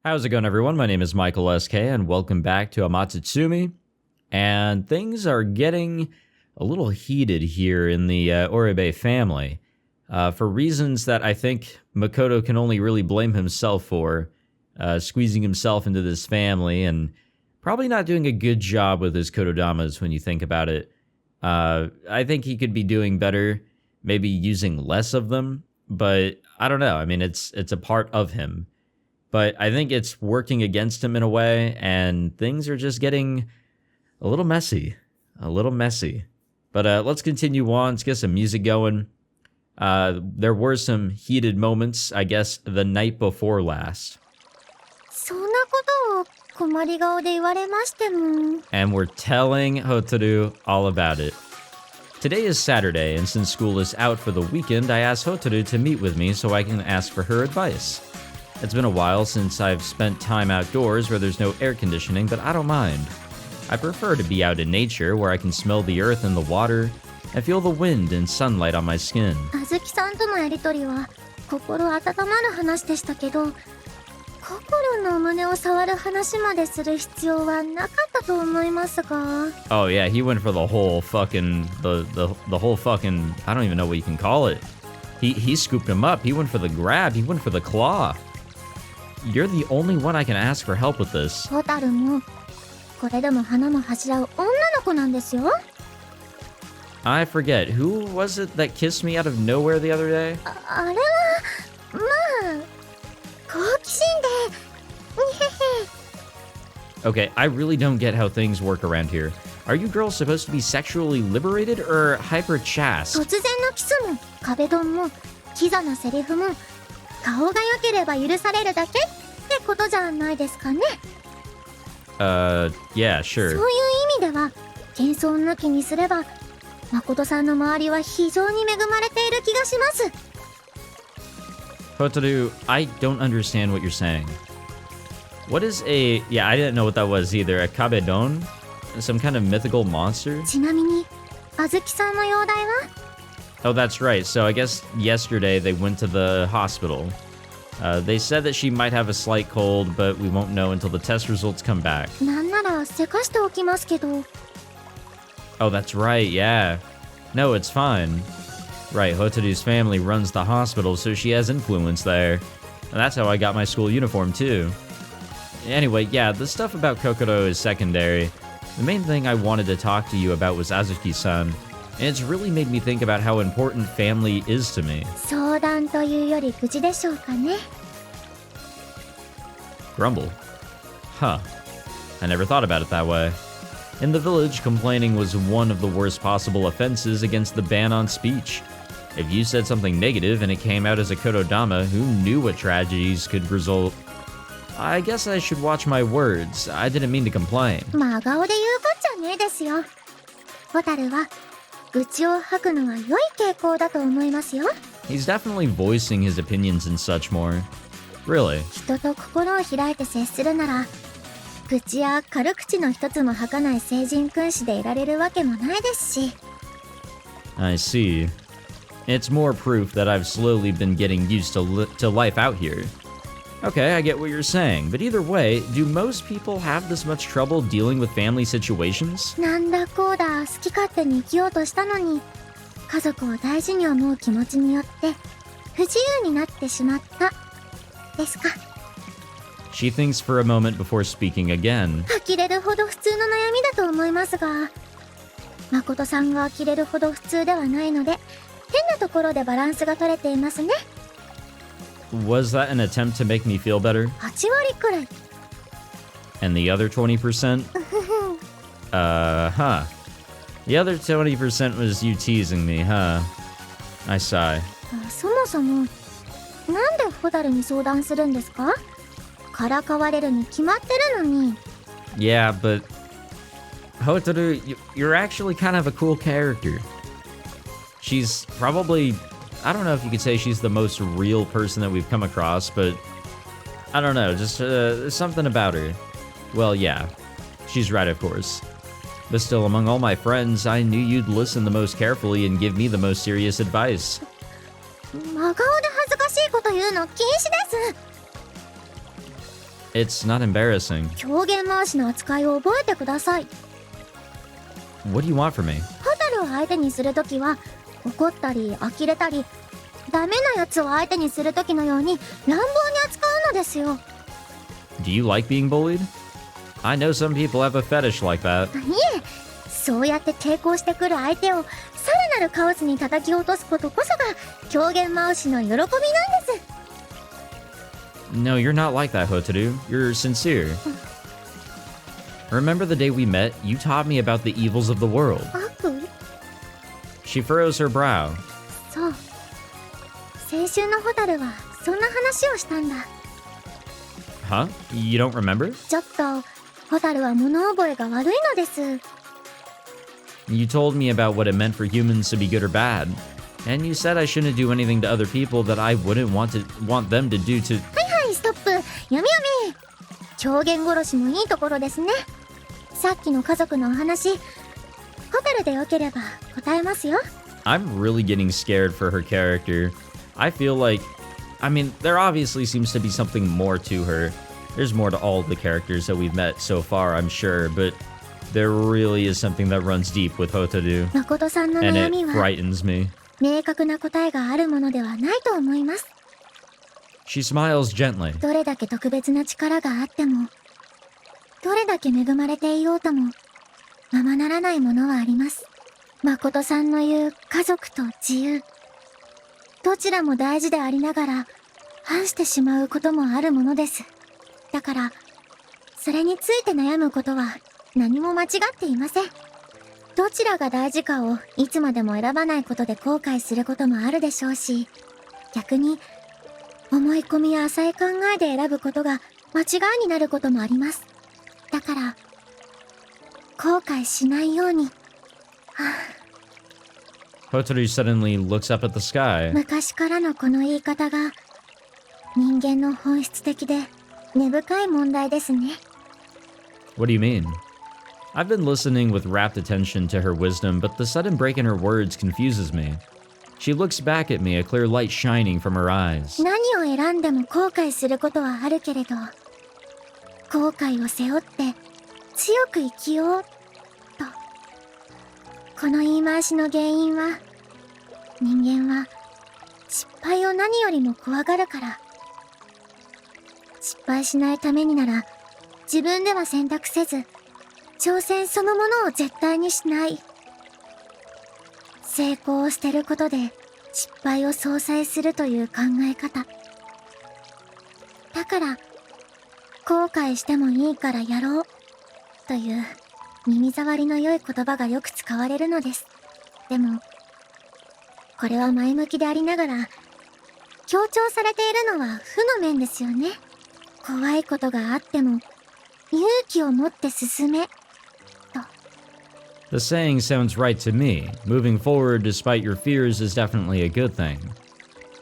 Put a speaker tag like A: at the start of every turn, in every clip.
A: How's it going, everyone? My name is Michael SK, and welcome back to Amatsutsumi. And things are getting a little heated here in the Oribe family, for reasons that I think Makoto can only really blame himself for, squeezing himself into this family and probably not doing a good job with his kotodamas when you think about it. I think he could be doing better, maybe using less of them, but I don't know. I mean, it's a part of him. But I think it's working against him in a way, and things are just getting a little messy. But let's continue on. Let's get some music going. There were some heated moments, I guess, the night before last. And we're telling Hotaru all about it. Today is Saturday, and since school is out for the weekend, I asked Hotaru to meet with me so I can ask for her advice. It's been a while since I've spent time outdoors where there's no air conditioning, but I don't mind. I prefer to be out in nature where I can smell the earth and the water and feel the wind and sunlight on my skin.
B: Azuki-san toのやりとりは心温まる話でしたけど、心の胸を触る話までする必要はなかったと思いますが。
A: Oh yeah, he went for the whole fucking the whole fucking I don't even know what you can call it. He scooped him up. He went for the grab. He went for the claw. You're the only one I can ask for help with this.
B: Hotaru もこれでも花も恥じらう女の子なんですよ。
A: I forget, who was it that kissed me out of nowhere the other day?
B: あれはまあ好奇心で。
A: Okay, I really don't get how things work around here. Are you girls supposed to be sexually liberated or hyper chaste?
B: 突然のキスも壁ドンもキザなセリフも顔が良ければ許されるだけってことじゃないですかね。
A: Yeah, sure.
B: そういう意味では謙遜抜きにすれば誠さんの周りは非常に恵まれている気がします。
A: Hotaru, I don't understand what you're saying. What is a... Yeah, I didn't know what that was either. A kabedon? Some kind of mythical monster?
B: ちなみに、あずきさんの容体は?
A: Oh, that's right. So I guess yesterday they went to the hospital. They said that she might have a slight cold, but we won't know until the test results come back.
B: なんならせかしておきますけど。
A: Oh, that's right, yeah. No, it's fine. Right, Hotaru's family runs the hospital, so she has influence there. And that's how I got my school uniform, too. Anyway, yeah, the stuff about Kokoro is secondary. The main thing I wanted to talk to you about was Azuki-san. And it's really made me think about how important family is to me.
B: 相談というより愚痴でしょうかね。
A: Grumble. Huh. I never thought about it that way. In the village, complaining was one of the worst possible offenses against the ban on speech. If you said something negative and it came out as a kotodama, who knew what tragedies could result? I guess I should watch my words. I didn't mean to complain.
B: 真顔で言うこっちゃねえですよ。ホタルは愚痴を吐くのは良い傾向だと思いますよ。
A: He's definitely voicing his opinions and such more. Really?
B: 人と心を開いて接するなら、愚痴や軽口の一つも吐かない聖人君子でいられるわけもないですし。
A: I see. It's more proof that I've slowly been getting used to life out here. Okay, I get what you're saying, but either way, do most people have this much trouble dealing with family situations?
B: なんだこうだ好き勝手に生きようとしたのに、家族を大事に思う気持ちによって不自由になってしまったですか。
A: She thinks for a moment before speaking again.
B: 呆れるほど普通の悩みだと思いますが、誠さんが呆れるほど普通ではないので、変なところでバランスが取れていますね。
A: Was that an attempt to make me feel better?
B: 8割くらい。
A: And the other 20%? Huh. The other 20% was you teasing me, huh? I sigh.
B: そもそも、なんでホタルに相談するんですか？からかわれるに決まってるのに。
A: Yeah, but... Hotaru, you're actually kind of a cool character. She's probably... I don't know if you could say she's the most real person that we've come across, but I don't know, just something about her. Well, yeah, she's right, of course. But still, among all my friends, I knew you'd listen the most carefully and give me the most serious advice.
B: 真顔で恥ずかしいこと言うの禁止です。
A: It's not embarrassing.
B: 狂言回しの扱いを覚えてください。
A: What do you want from me?
B: ホタルを相手にするときは怒ったり呆れたりダメなやつを相手にするときのように乱暴に扱うのですよ。
A: Do you like being bullied? I know some people have a fetish like that.
B: いえ、そうやって抵抗してくる相手をさらなるカオスに叩き落とすことこそが狂言回しの喜びなんです。
A: No, you're not like that, Hotaru. You're sincere. Remember the day we met? You taught me about the evils of the world.
B: 悪？
A: She furrows her brow.
B: そう。先週のホタルはそんな話をしたんだ。
A: Huh? You don't remember?
B: ちょっとホタルは物覚えが悪いのです。
A: You told me about what it meant for humans to be good or bad. And you said I shouldn't do anything to other people that I wouldn't want them to do to...
B: はい、ストップ。やめやめ。狂言殺しもいいところですね。さっきの家族のお話、ホタルでよければ答えますよ。
A: I'm really getting scared for her character. I feel like... I mean, there obviously seems to be something more to her. There's more to all the characters that we've met so far, I'm sure, but there really is something that runs deep with Hotaru.
B: 誠さんの
A: And
B: 悩
A: it
B: みは
A: frightens me.
B: 明確な答えがあるものではないと思います。
A: She smiles gently.
B: どれだけ特別な力があっても、どれだけ恵まれていようとも、ままならないものはあります。誠さんの言う家族と自由。どちらも大事でありながら、反してしまうこともあるものです。だから、それについて悩むことは何も間違っていません。どちらが大事かをいつまでも選ばないことで後悔することもあるでしょうし、逆に、思い込みや浅い考えで選ぶことが間違いになることもあります。だから、後悔しないように。
A: Hotaru suddenly looks up at the sky.
B: 昔からのこの言い方が、人間の本質的で根深い問題ですね。
A: What do you mean? I've been listening with rapt attention to her wisdom, but the sudden break in her words confuses me. She looks back at me, a clear light shining from her eyes.
B: 何を選んでも後悔することはあるけれど、後悔を背負って強く生きようと。この言い回しの原因は、人間は失敗を何よりも怖がるから。失敗しないためになら自分では選択せず、挑戦そのものを絶対にしない。成功を捨てることで失敗を相殺するという考え方。だから、後悔してもいいからやろうという耳障りの良い言葉がよく使われるのです。でも、これは前向きでありながら、強調されているのは負の面ですよね。怖いことがあっても、勇気を持って進め。
A: The saying sounds right to me. Moving forward despite your fears is definitely a good thing.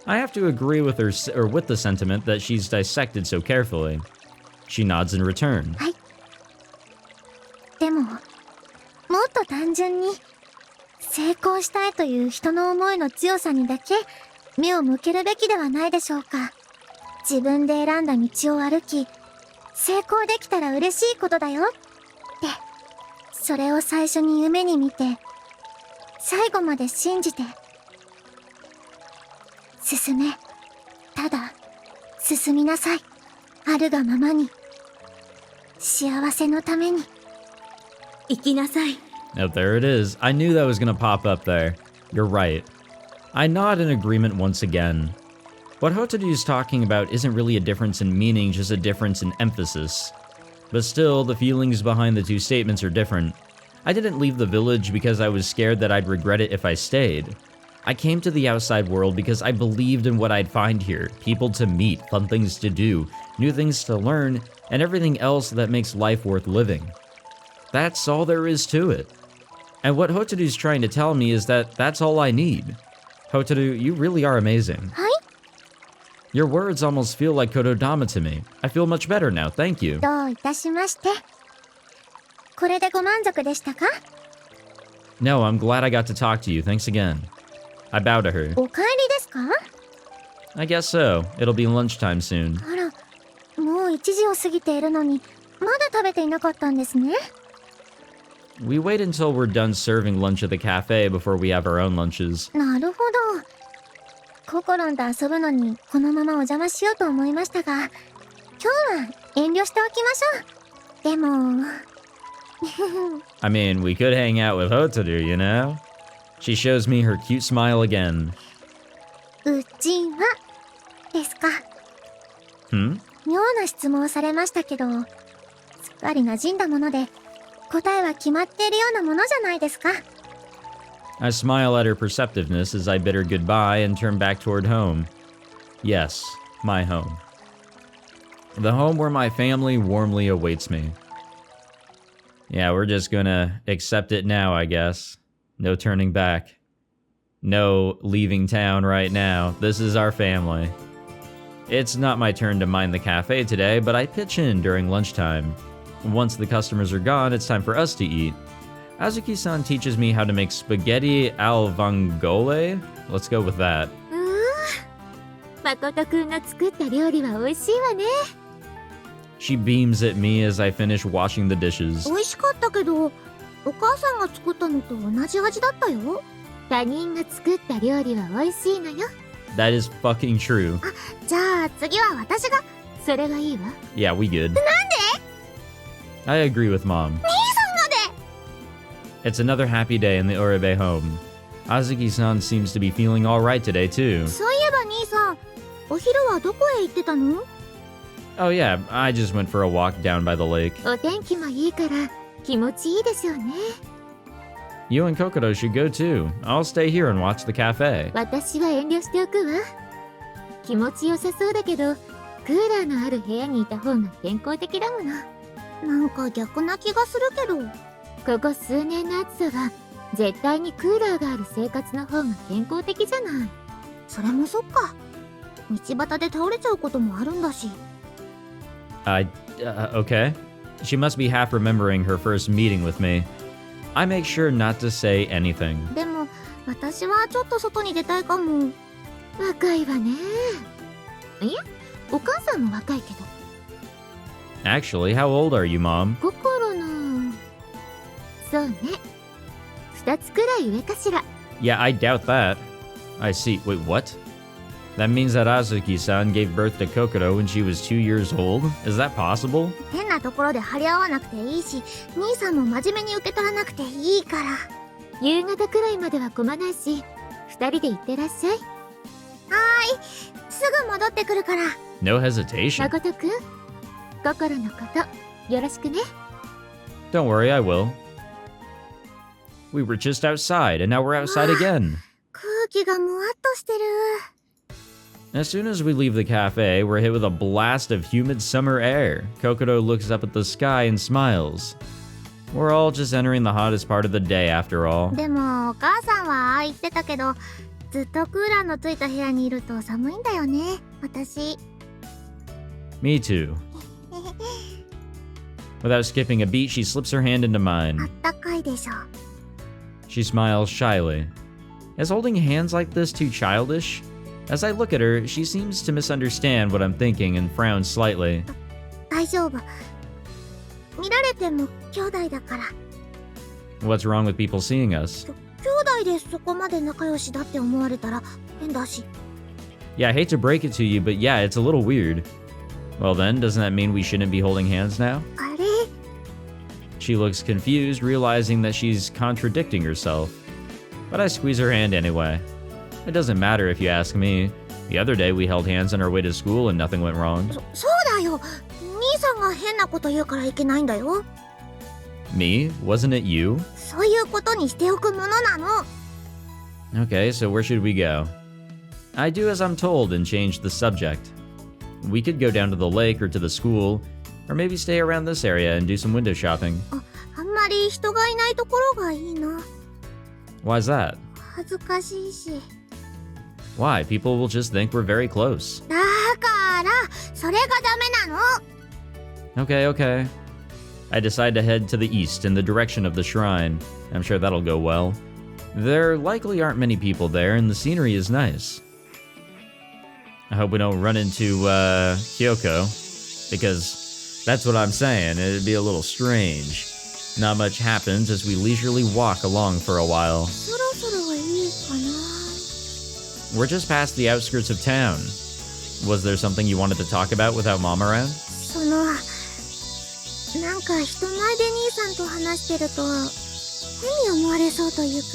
A: I have to agree with her or with the sentiment that she's dissected so carefully. She nods in return.
B: はい。でも、もっと単純に、成功したいという人の思いの強さにだけ目を向けるべきではないでしょうか。自分で選んだ道を歩き、成功できたら嬉しいことだよって。それを最初に夢に見て、最後まで信じて。進め。ただ、進みなさい。あるがままに。幸せのために。生きなさい。
A: Oh, there it is. I knew that was going to pop up there. You're right. I nod in agreement once again. What Hotaru is talking about isn't really a difference in meaning, just a difference in emphasis. But still, the feelings behind the two statements are different. I didn't leave the village because I was scared that I'd regret it if I stayed. I came to the outside world because I believed in what I'd find here, people to meet, fun things to do, new things to learn, and everything else that makes life worth living. That's all there is to it. And what Hotaru's trying to tell me is that that's all I need. Hotaru, you really are amazing.
B: はい。
A: Your words almost feel like kotodama to me. I feel much better now, thank you.
B: どういたしまして。これでご満足でしたか？
A: No, I'm glad I got to talk to you, thanks again. I bow to her.
B: お帰りですか？
A: I guess so. It'll be lunchtime soon.
B: あら、もう1時を過ぎているのに、まだ食べていなかったんですね。
A: We wait until we're done serving lunch at the cafe before we have our own lunches.
B: なるほど。ココロンと遊ぶのにこのままお邪魔しようと思いましたが、今日は遠慮しておきましょう。でも
A: I mean, we could hang out with Hotaru, you know? She shows me her cute smile again.
B: うちはですか。妙な質問をされましたけど、すっかり馴染んだもので、答えは決まっているようなものじゃないですか。
A: I smile at her perceptiveness as I bid her goodbye and turn back toward home. Yes, my home. The home where my family warmly awaits me. Yeah, we're just gonna accept it now, I guess. No turning back. No leaving town right now. This is our family. It's not my turn to mind the cafe today, but I pitch in during lunchtime. Once the customers are gone, it's time for us to eat. Azuki-san teaches me how to make spaghetti al vongole. Let's go with that.
B: 誠くんが作った料理は美味しいわね。
A: She beams at me as I finish washing the dishes.
B: 美味しかったけど、お母さんが作ったのと同じ味だったよ。他人が作った料理は美味しいのよ。
A: That is fucking true.
B: じゃあ次は私が。それがいいわ。
A: Yeah, we good.
B: なんで？
A: I agree with Mom.
B: 兄さんまで。
A: It's another happy day in the Oribe home. Azuki-san seems to be feeling alright today, too.
B: そういえば兄さん、お昼はどこへ行ってたの？
A: Oh yeah, I just went for a walk down by the lake.
B: お天気もいいから気持ちいいですよね。
A: You and Kokoro should go too. I'll stay here and watch the cafe.
B: 私は遠慮しておくわ。気持ちよさそうだけど、クーラーのある部屋にいた方が健康的だもの。なんか逆な気がするけど。ここ数年の暑さは絶対にクーラーがある生活の方が健康的じゃない。それもそっか。道端で倒れちゃうこともあるんだし。
A: Okay. She must be half remembering her first meeting with me. I make sure not to say anything.
B: でも私はちょっと外に出たいかも。若いわね。いや、お母さんも若いけど。
A: Actually, how old are you, Mom?
B: 心のそうね、2つくらい上かしら。
A: Yeah, I doubt that. I see. Wait, what? That means that Azuki-san gave birth to Kokoro when she was 2 years old? Is that possible?
B: 変なところで張り合わなくていいし、兄さんも真面目に受け取らなくていいから。夕方くらいまでは混まないし、2人で行ってらっしゃい。はーい、すぐ戻ってくるから。
A: No hesitation.
B: 誠くん、心のことよろしくね。
A: Don't worry, I will. We were just outside, and now we're outside again.
B: 空気がむわっとしてる。
A: As soon as we leave the cafe, we're hit with a blast of humid summer air. Kokoro looks up at the sky and smiles. We're all just entering the hottest part of the day after all.
B: でもお母さんはああ言ってたけど、ずっとクーラーのついた部屋にいると寒いんだよね、私。
A: Me too. Without skipping a beat, she slips her hand into
B: あ
A: mine.
B: ったかいでしょ。
A: She smiles shyly. Is holding hands like this too childish? As I look at her, she seems to misunderstand what I'm thinking and frowns slightly.
B: 大丈夫。見られても兄弟だから。
A: What's wrong with people seeing us?
B: 兄弟でそこまで仲良しだって思われたら変だし。
A: Yeah, I hate to break it to you, but yeah, it's a little weird. Well then, doesn't that mean we shouldn't be holding hands now?
B: あれ？
A: She looks confused, realizing that she's contradicting herself. But I squeeze her hand anyway. It doesn't matter if you ask me. The other day we held hands on our way to school and nothing went wrong.
B: そうだよ。兄さんが変なこと言うからいけないんだよ。
A: Me? Wasn't it you?
B: そういうことにしておくものなの。
A: Okay, so where should we go? I do as I'm told and change the subject. We could go down to the lake or to the school, or maybe stay around this area and do some window shopping.
B: あんまり人がいないところがいいな。
A: Why's that?
B: 恥ずかしいし。
A: Why? People will just think we're very close.
B: だからそれがダメなの。
A: Okay, okay. I decide to head to the east in the direction of the shrine. I'm sure that'll go well. There likely aren't many people there, and the scenery is nice. I hope we don't run into, Kyoko. because that's what I'm saying. It'd be a little strange. Not much happens as we leisurely walk along for a while.
B: そろそろはいいかな。
A: We're just past the outskirts of town. Was there something you wanted to talk about without Mom around?
B: その、なんか人前で兄さんと話してると変に思われそうというか。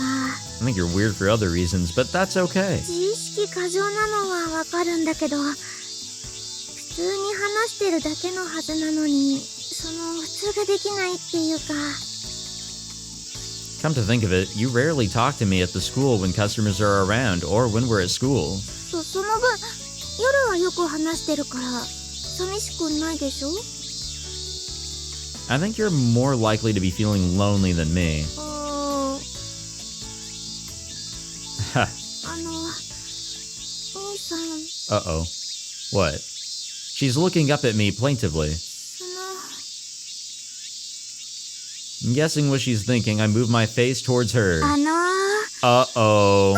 A: I think you're weird for other reasons, but that's okay.
B: 自意識過剰なのはわかるんだけど、普通に話してるだけのはずなのに、その普通ができないっていうか。
A: Come to think of it, you rarely talk to me at the school when customers are around or when we're at school.
B: その分、夜はよく話してるから、寂しくないでしょ？
A: I think you're more likely to be feeling lonely than me.
B: 兄さん。
A: Uh-oh. What? She's looking up at me plaintively.
B: その、
A: I'm guessing what she's thinking, I move my face towards her.
B: あ
A: Uh-oh.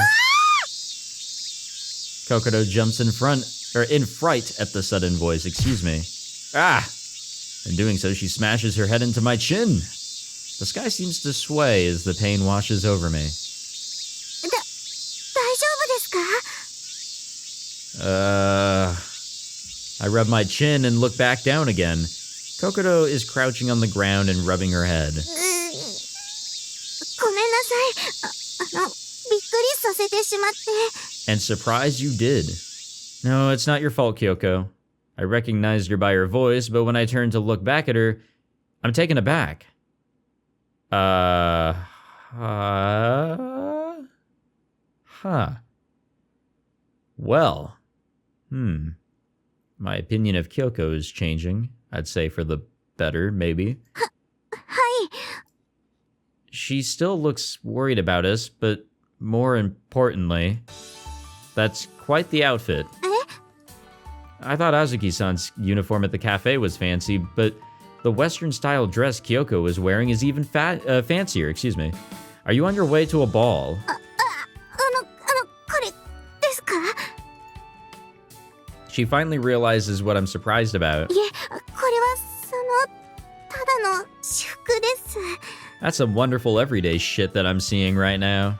A: Kokoro jumps in fright at the sudden voice, excuse me. Ah! In doing so, she smashes her head into my chin. The sky seems to sway as the pain washes over me.
B: 大丈夫ですか？
A: I rub my chin and look back down again. Kokoro is crouching on the ground and rubbing her head.
B: ごめんなさい。びっくりさせてしまって。
A: And surprised you did. No, it's not your fault, Kyoko. I recognized her by her voice, but when I turned to look back at her, I'm taken aback. Well, my opinion of Kyoko is changing. I'd say for the better, maybe.
B: はい。
A: She still looks worried about us, but more importantly, that's quite the outfit.
B: え？
A: I thought Azuki-san's uniform at the cafe was fancy, but the Western-style dress Kyoko was wearing is even fancier, excuse me. Are you on your way to a ball?
B: これですか？
A: She finally realizes what I'm surprised about.
B: いえ、これはただの私服です。
A: That's some wonderful everyday shit that I'm seeing right now.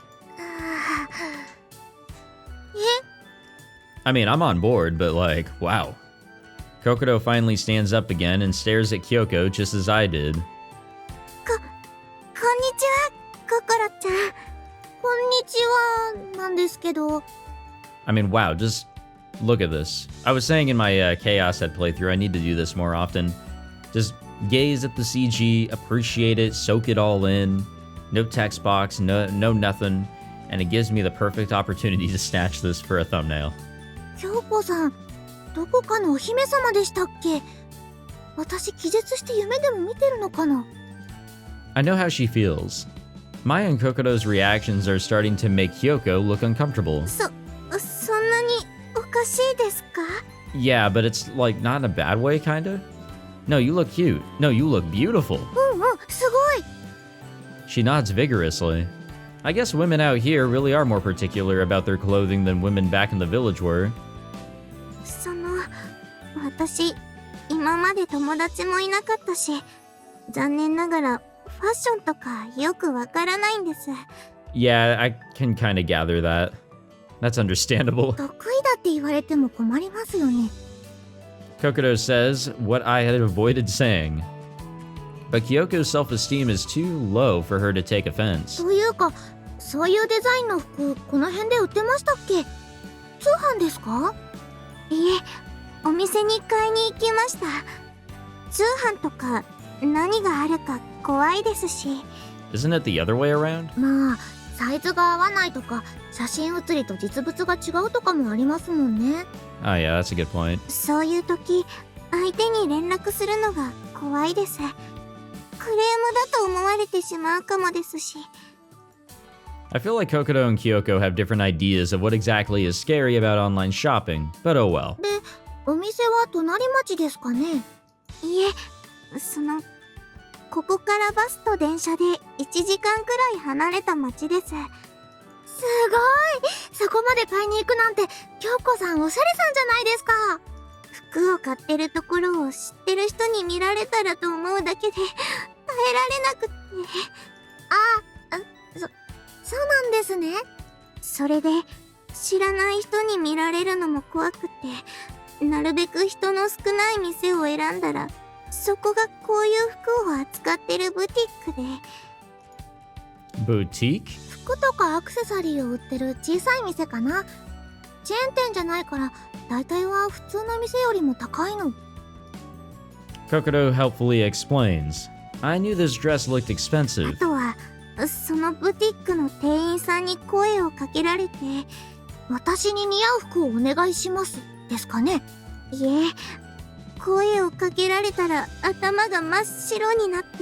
B: え？
A: I mean, I'm on board, but like, wow. Kokoro finally stands up again and stares at Kyoko just as I did.
B: こんにちは、ココロちゃん。こんにちは、なんですけど。
A: I mean, wow, just look at this. I was saying in my Chaos Head playthrough, I need to do this more often. Just gaze at the CG, appreciate it, soak it all in. No text box, no nothing. And it gives me the perfect opportunity to snatch this for a thumbnail.
B: 京子さん、どこかのお姫様でしたっけ？私気絶して夢でも見てるのかな？
A: I know how she feels. Maya and Kokoro's reactions are starting to make Kyoko look uncomfortable.
B: そんなにおかしいですか？
A: Yeah, but it's like not in a bad way, kinda? No, you look cute. No, you look beautiful.
B: すごい。
A: She nods vigorously. I guess women out here really are more particular about their clothing than women back in the village were.
B: 私、今まで友達もいなかったし、残念ながらファッションとかよくわからないんです。
A: Yeah, I can kinda gather that. That's understandable.
B: 得意だって言われても困りますよね。
A: Kokoro says what I had avoided saying. But Kyoko's self-esteem is too low for her to take offense.
B: というか、そういうデザインの服、この辺で売ってましたっけ？通販ですか？いえ、お店に買いに行きました。通販とか何があるか怖いですし。
A: Isn't it the other way around?
B: まあ、サイズが合わないとか、写真写りと実物が違うとかもありますもんね。
A: Oh yeah, that's a good point.
B: そういう時、相手に連絡するのが怖いです。クレームだと思われてしまうかもですし。
A: I feel like Kokoro and Kyoko have different ideas of what exactly is scary about online shopping, but oh well.
B: で、お店は隣町ですかね？いえ、ここからバスと電車で1時間くらい離れた町です。すごい！そこまで買いに行くなんて、京子さんおしゃれさんじゃないですか。服を買ってるところを知ってる人に見られたらと思うだけで耐えられなくって。そうなんですね。それで知らない人に見られるのも怖くって、なるべく人の少ない店を選んだら、そこがこういう服を扱ってるブティックで。
A: Boutique?
B: 服とかアクセサリーを売ってる小さい店かな。チェーン店じゃないから、大体は普通の店よりも高いの。
A: Kokoro helpfully explains. I knew this dress looked
B: あ
A: expensive.
B: とは、そのブティックの店員さんに声をかけられて、私に似合う服をお願いしますですかね。いえ、声をかけられたら頭が真っ白になって、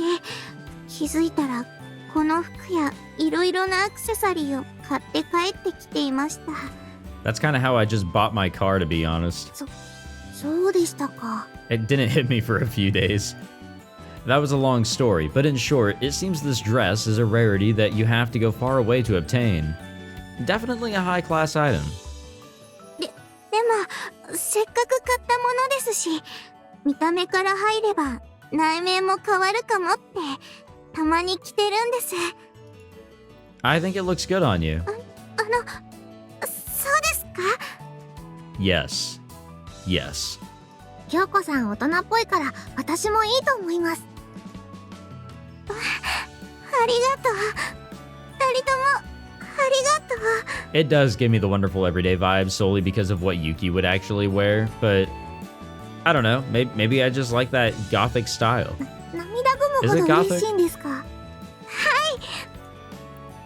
B: 気づいたらこの服やいろいろなアクセサリーを買って帰ってきていました。
A: That's kind of how I just bought my car, to be honest.
B: そうでしたか。
A: It didn't hit me for a few days. That was a long story, but in short, it seems this dress is a rarity that you have to go far away to obtain. Definitely a high-class item.
B: でも、せっかく買ったものですし、見た目から入れば内面も変わるかもって、たまに着てるんです。
A: I think it looks good on you.
B: そうですか？
A: Yes. Yes.
B: 京子さん大人っぽいから私もいいと思います。ありがとう。二人ともありがとう。
A: It does give me the wonderful everyday vibe solely because of what Yuki would actually wear, but I don't know, maybe I just like that gothic style.
B: 涙ぐむほど嬉しいんですか？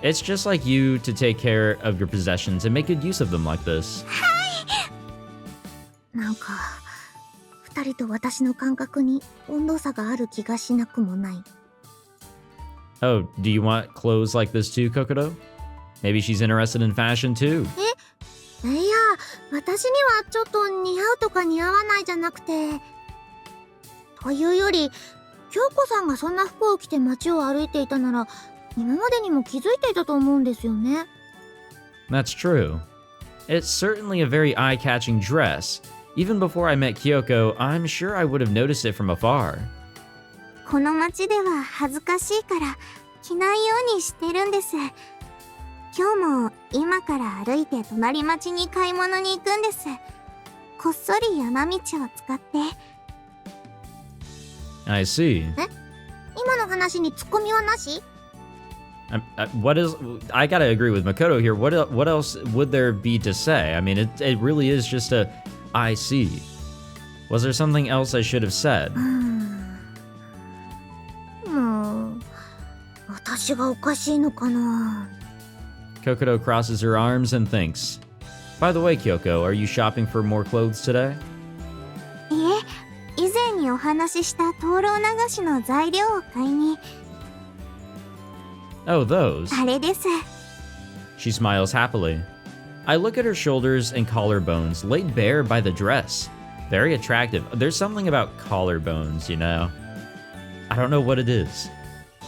A: It's just like you to take care of your possessions and make good use of them like this.
B: なんか二人と私の感覚に温度差がある気がしなくもない。
A: Oh, do you want clothes like this too, Kokoro? Maybe she's interested in fashion too.
B: いや、私にはちょっと似合うとか似合わないじゃなくて、というより京子さんがそんな服を着て街を歩いていたなら今までにも気づいていたと思うんですよね。
A: That's true. It's certainly a very eye-catching dress. Even before I met Kyoko, I'm sure I would have noticed it from afar.
B: この街では恥ずかしいから着ないようにしてるんです。今日も今から歩いて隣町に買い物に行くんです。こっそり山道を使って。
A: I see.
B: 今の話にツッコミはなし？
A: What is... I gotta agree with Makoto here. What else would there be to say? I mean, it really is just a... I see. Was there something else I should have said?
B: もう私がおかしいのかな。
A: Kokoro crosses her arms and thinks. By the way, Kyoko, are you shopping for more clothes today?
B: いえ、以前にお話しした灯籠流しの材料を買いに。
A: Oh, those.
B: あれです。
A: She smiles happily. I look at her shoulders and collarbones laid bare by the dress. Very attractive. There's something about collarbones, you know. I don't know what it is.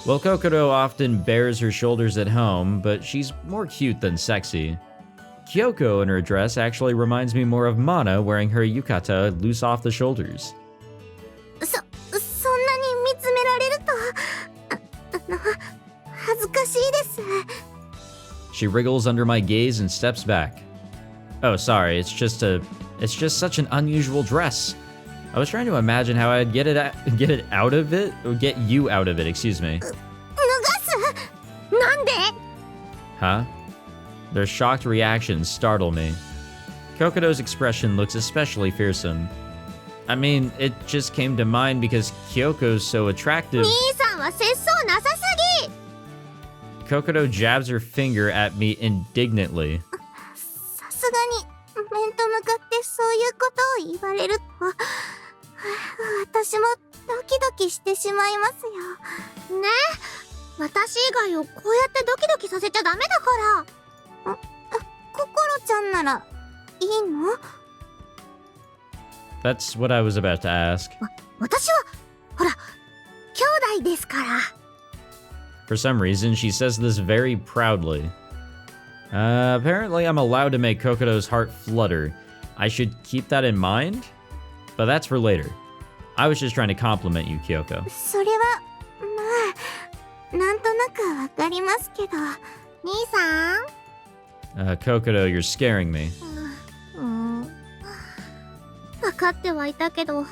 A: Well, Kokoro often bares her shoulders at home, but she's more cute than sexy. Kyoko in her dress actually reminds me more of Mana wearing her yukata loose off the shoulders.
B: そんなに見つめられると、恥ずかしいです。
A: She wriggles under my gaze and steps back. Oh, sorry, it's just such an unusual dress. I was trying to imagine how I'd get it out of it, or get you out of it, excuse me.
B: 脱がす？なんで？
A: Huh? Their shocked reactions startle me. Kokoro's expression looks especially fearsome. I mean, it just came to mind because Kyoko's so attractive.
B: 兄さんは節操なさすぎ。
A: Kokoro jabs her finger at me indignantly.
B: さすがに面と向かってそういうことを言われると、私もドキドキしてしまいますよ。ねえ、私以外をこうやってドキドキさせちゃダメだから。ココロちゃんならいいの？
A: That's what I was about to ask.
B: 私はほら兄弟ですから。
A: For some reason, she says this very proudly. Apparently, I'm allowed to make Kokoro's heart flutter. I should keep that in mind? but that's for later. I was just trying to compliment you, Kyoko.
B: それは、まあ、なんとなくわかりますけど。兄さん
A: Kokoro, you're scaring me.
B: わかってはいたけど、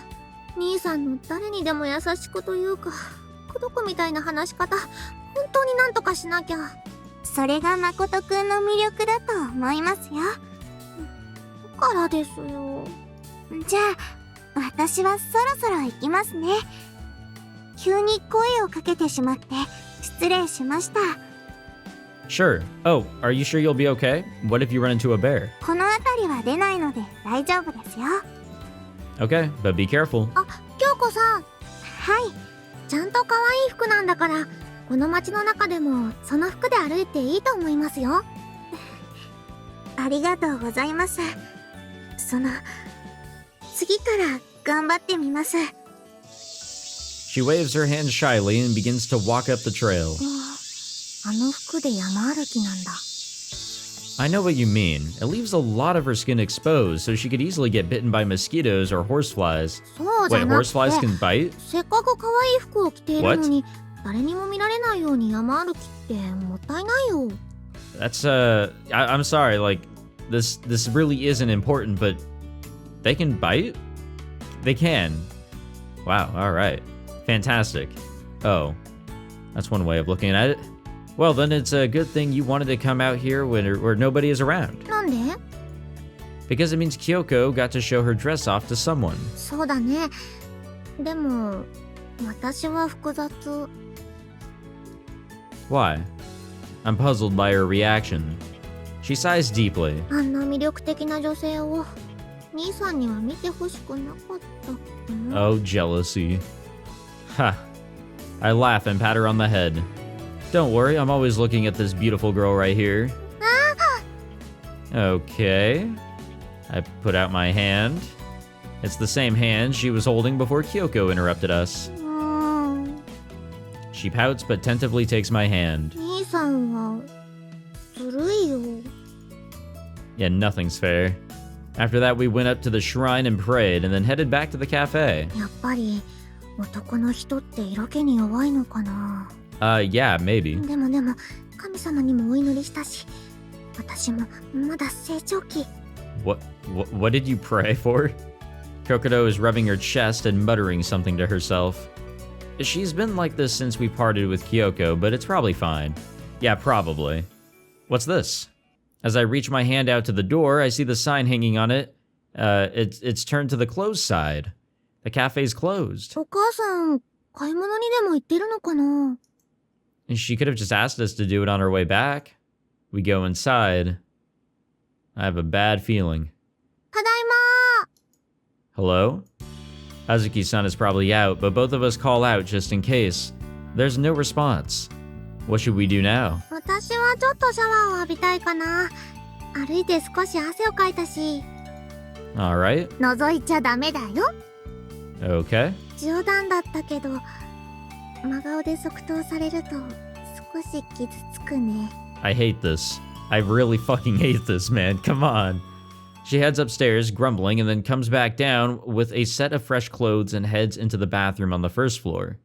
B: 兄さんの誰にでも優しくというか、くどくみたいな話し方、本当になんとかしなきゃ。それが誠くんの魅力だと思いますよ。だからですよ。じゃあ、私はそろそろ行きますね。急に声をかけてしまって失礼しました。
A: Sure. Oh, are you sure you'll be okay? What if you run into a bear?
B: この辺りは出ないので大丈夫ですよ。
A: Okay, but be careful.
B: あ、京子さん。はい。ちゃんと可愛い服なんだから、この街の中でもその服で歩いていいと思いますよ。ありがとうございます。次から頑張ってみます。
A: She waves her hand shyly and begins to walk up the trail.
B: あの服で山歩きなんだ。
A: I know what you mean. It leaves a lot of her skin exposed, so she could easily get bitten by mosquitoes or horseflies.
B: そうじゃ
A: Wait,
B: なくて、
A: horseflies can bite?
B: せっかく可愛い服を着ているのに、誰にも見られないように山歩きってもったいないよ。
A: That's, I'm sorry, like, this really isn't important, but they can bite? They can. Wow, alright. Fantastic. Oh, that's one way of looking at it. Well, then it's a good thing you wanted to come out here where nobody is around.
B: なんで？
A: Because it means Kyoko got to show her dress off to someone.
B: そうだね。でも、私は複雑。
A: Why? I'm puzzled by her reaction. She sighs deeply.
B: あんな魅力的な女性を兄さんには見てほしくなかった。
A: Oh, jealousy. Ha. I laugh and pat her on the head. Don't worry, I'm always looking at this beautiful girl right here. Okay. I put out my hand. It's the same hand she was holding before Kyoko interrupted us. She pouts but tentatively takes my hand.
B: 兄さんはずるいよ。
A: Yeah, nothing's fair. After that, we went up to the shrine and prayed, and then headed back to the cafe.
B: やっぱり男の人って色気に弱いのかな。
A: Yeah, maybe.
B: でも神様にもお祈りしたし、私もまだ成長期。
A: What did you pray for? Kokoro is rubbing her chest and muttering something to herself. She's been like this since we parted with Kyoko, but it's probably fine. Yeah, probably. What's this? As I reach my hand out to the door, I see the sign hanging on it. It's turned to the closed side. The cafe's closed.
B: お母さん、買い物にでも行ってるのかな？
A: She could have just asked us to do it on our way back. We go inside. I have a bad feeling.
B: ただいまー。
A: Hello? Azuki-san is probably out, but both of us call out just in case. There's no response. What should we do now?
B: 私はちょっとシャワーを浴びたいかな。歩いて少し汗をかいたし。
A: Alright.
B: 覗いちゃダメだよ。
A: Okay.
B: 冗談だったけど、真顔で即答されると少し傷つくね。
A: I hate this. I really fucking hate this, man. Come on. She heads upstairs, grumbling, and then comes back down with a set of fresh clothes and heads into the bathroom on the first floor.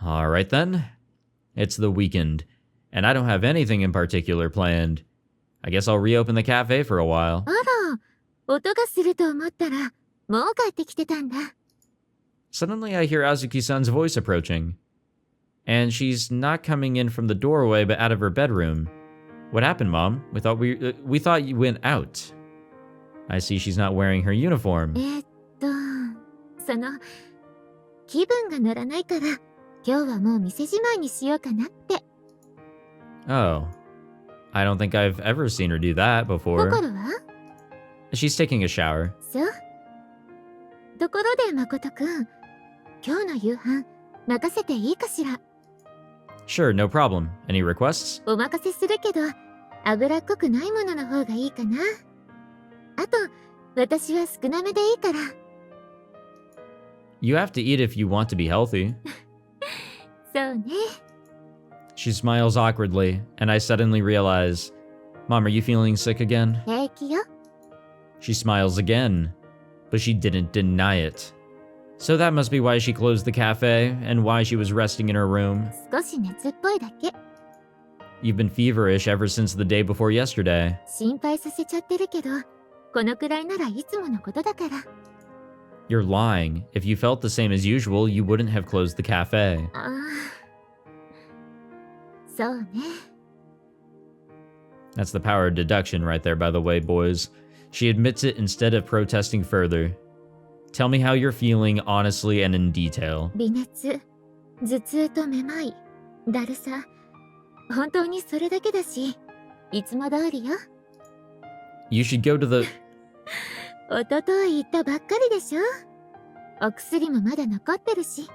A: Alright then. It's the weekend, and I don't have anything in particular planned. I guess I'll reopen the cafe for a while.
B: あら、音がすると思ったら、もう帰ってきてたんだ。
A: Suddenly I hear Azuki-san's voice approaching. And she's not coming in from the doorway, but out of her bedroom. What happened, Mom? We thought you went out. I see she's not wearing her uniform.
B: 気分が乗らないから、今日はもう店じまいにしようかなって。
A: Oh. I don't think I've ever seen her do that
B: 心
A: before.
B: は？
A: She's taking a shower.
B: そう。ところで誠くん、今日の夕飯任せていいかしら？
A: Sure, no problem. Any requests?
B: お任せするけど、脂っこくないものの方がいいかな。あと、私は少なめでいいから。
A: You have to eat if you want to be healthy.
B: そうね。
A: She smiles awkwardly, and I suddenly realize, Mom, are you feeling sick again?
B: 平気よ。
A: She smiles again. but she didn't deny it. So that must be why she closed the cafe and why she was resting in her room.
B: 少し熱っぽいだけ。
A: You've been feverish ever since the day before yesterday.
B: 心配させちゃってるけど、このくらいならいつものことだから。
A: You're lying. If you felt the same as usual, you wouldn't have closed the cafe.
B: ああ。そうね。
A: That's the power of deduction right there, by the way, boys. She admits it instead of protesting further. Tell me how you're feeling honestly and in detail.
B: 微熱、頭痛とめまい、だるさ。本当にそれだけだし、いつも通りよ。
A: You should go to the...
B: おととい言ったばっかりでしょ。お薬もまだ残ってるし。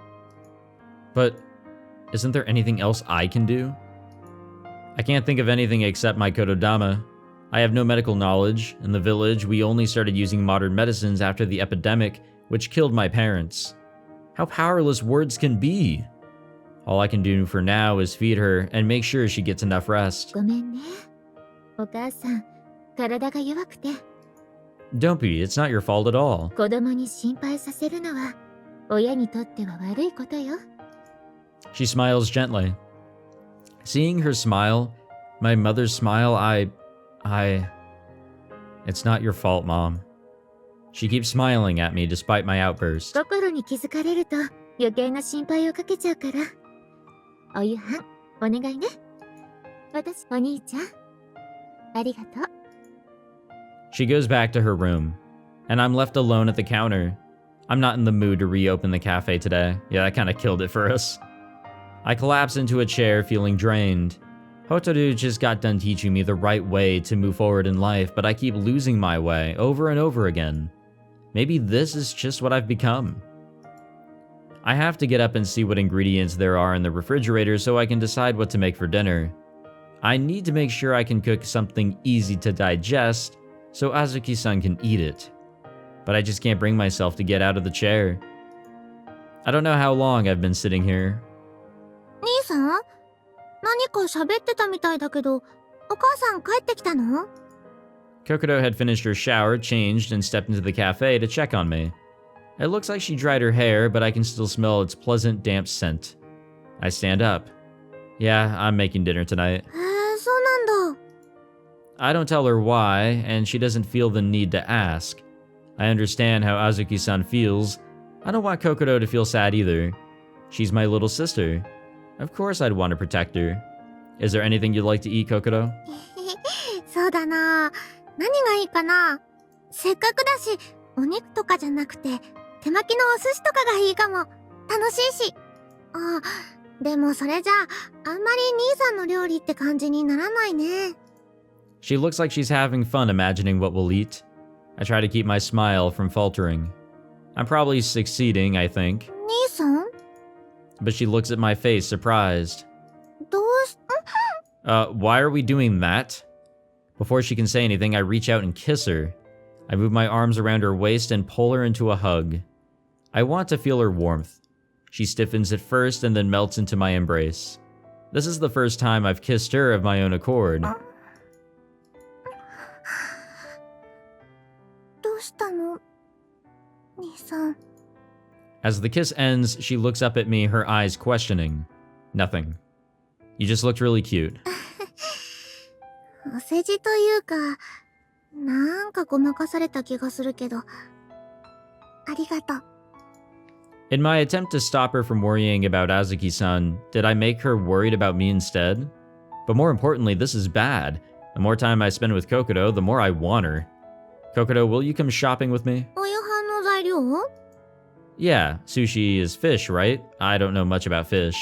A: But isn't there anything else I can do? I can't think of anything except my kotodama. I have no medical knowledge. In the village, we only started using modern medicines after the epidemic, which killed my parents. How powerless words can be! All I can do for now is feed her and make sure she gets enough rest.
B: ごめんね。お母さん、体が弱くて。
A: Don't be, it's not your fault at all.
B: 子供に心配させるのは、親にとっては悪いことよ。
A: She smiles gently. Seeing her smile, my mother's smile, It's not your fault, Mom. She keeps smiling at me despite my outburst.
B: 心に気づかれると余計な心配をかけちゃうから。お夕飯、お願いね。私、お兄ちゃん、ありがとう。
A: She goes back to her room, and I'm left alone at the counter. I'm not in the mood to reopen the cafe today. Yeah, that kind of killed it for us. I collapse into a chair feeling drained. Hotaru just got done teaching me the right way to move forward in life, but I keep losing my way over and over again. Maybe this is just what I've become. I have to get up and see what ingredients there are in the refrigerator so I can decide what to make for dinner. I need to make sure I can cook something easy to digest so Azuki-san can eat it. But I just can't bring myself to get out of the chair. I don't know how long I've been sitting here.
B: 兄さん、何か喋ってたみたいだけど、お母さん帰ってきたの？
A: Kokoro had finished her shower, changed, and stepped into the cafe to check on me. It looks like she dried her hair, but I can still smell its pleasant, damp scent. I stand up. Yeah, I'm making dinner tonight.
B: そうなんだ。
A: I don't tell her why, and she doesn't feel the need to ask. I understand how Azuki-san feels. I don't want Kokoro to feel sad either. She's my little sister. Of course I'd want to protect her. Is there anything you'd like to eat, Kokoro?
B: そうだな。何がいいかな。せっかくだし、お肉とかじゃなくて、手巻きのお寿司とかがいいかも。楽しいし。あ、でもそれじゃあ、あんまり兄さんの料理って感じにならないね。
A: She looks like she's having fun imagining what we'll eat. I try to keep my smile from faltering. I'm probably succeeding, I think.
B: 兄さん？
A: But she looks at my face, surprised.
B: どうし、
A: Why are we doing that? Before she can say anything, I reach out and kiss her. I move my arms around her waist and pull her into a hug. I want to feel her warmth. She stiffens at first and then melts into my embrace. This is the first time I've kissed her of my own accord.
B: どうしたの？兄さん。
A: As the kiss ends, she looks up at me, her eyes questioning. Nothing. You just looked really cute.
B: お世辞というか、なんかごまかされた気がするけど、ありがとう。
A: In my attempt to stop her from worrying about Azuki-san, did I make her worried about me instead? But more importantly, this is bad. The more time I spend with Kokoro, the more I want her. Kokoro, will you come shopping with me?
B: お夕飯の材料？
A: Yeah, sushi is fish, right? I don't know much about fish.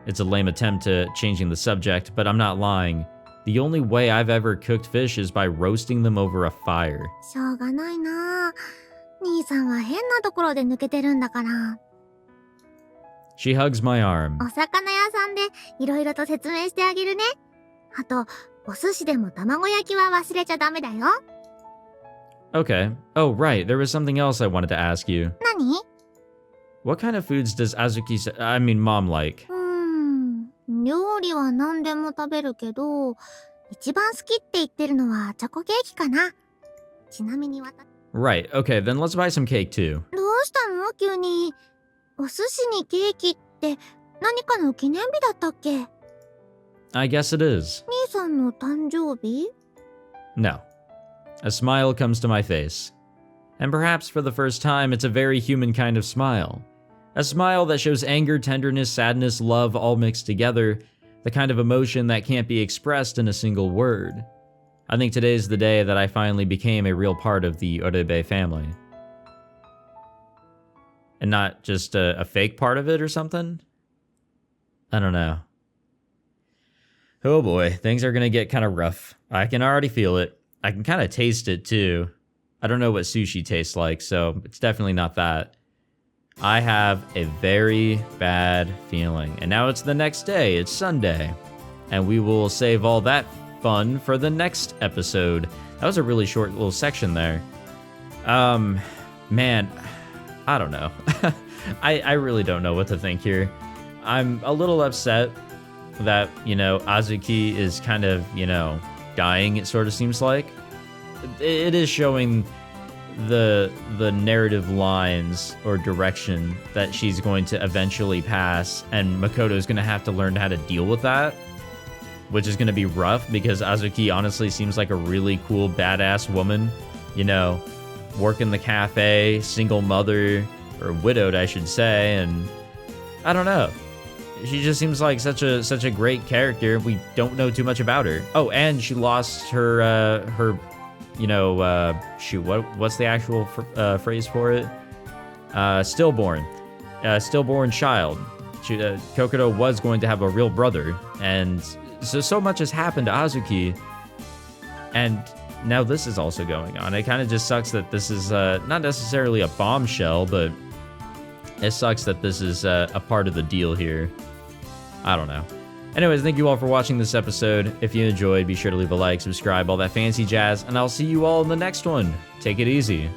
A: It's a lame attempt to changing the subject, but I'm not lying. The only way I've ever cooked fish is by roasting them over a fire.
B: しょうがないな。兄さんは変なところで抜けてるんだから。
A: She hugs my arm.
B: お魚屋さんでいろいろと説明してあげるね。あと、お寿司でも卵焼きは忘れちゃダメだよ。
A: Okay. Oh, right, there was something else I wanted to ask you.
B: 何？
A: What kind of foods does Mom like?
B: 料理は何でも食べるけど、一番好きって言ってるのはチョコケーキかな。ちなみに
A: Right, okay, then let's buy some cake too.
B: どうしたの急に。お寿司にケーキって何かの記念日だったっけ？
A: I guess it is.
B: 兄さんの誕生日？
A: No. A smile comes to my face. And perhaps for the first time, it's a very human kind of smile. A smile that shows anger, tenderness, sadness, love all mixed together, the kind of emotion that can't be expressed in a single word. I think today's the day that I finally became a real part of the Oribe family. And not just a fake part of it or something? I don't know. Oh boy, things are gonna get kind of rough. I can already feel it. I can kind of taste it too. I don't know what sushi tastes like, so it's definitely not that. I have a very bad feeling. And now it's the next day, it's Sunday. And we will save all that fun for the next episode. That was a really short little section there. Man, I don't know. I really don't know what to think here. I'm a little upset that, Azuki is kind of, dying, it sort of seems like. It is showing the narrative lines or direction that she's going to eventually pass, and Makoto is going to have to learn how to deal with that, which is going to be rough because Azuki honestly seems like a really cool, badass woman, working the cafe, single mother, or widowed, I should say, and I don't know. She just seems like such a great character. We don't know too much about her. Oh, and she lost her what's the actual phrase for it? Stillborn child. Kokoro was going to have a real brother, and so much has happened to Azuki, and now this is also going on. It kind of just sucks that this is not necessarily a bombshell, but it sucks that this is a part of the deal here. I don't know. Anyways, thank you all for watching this episode. If you enjoyed, be sure to leave a like, subscribe, all that fancy jazz, and I'll see you all in the next one. Take it easy.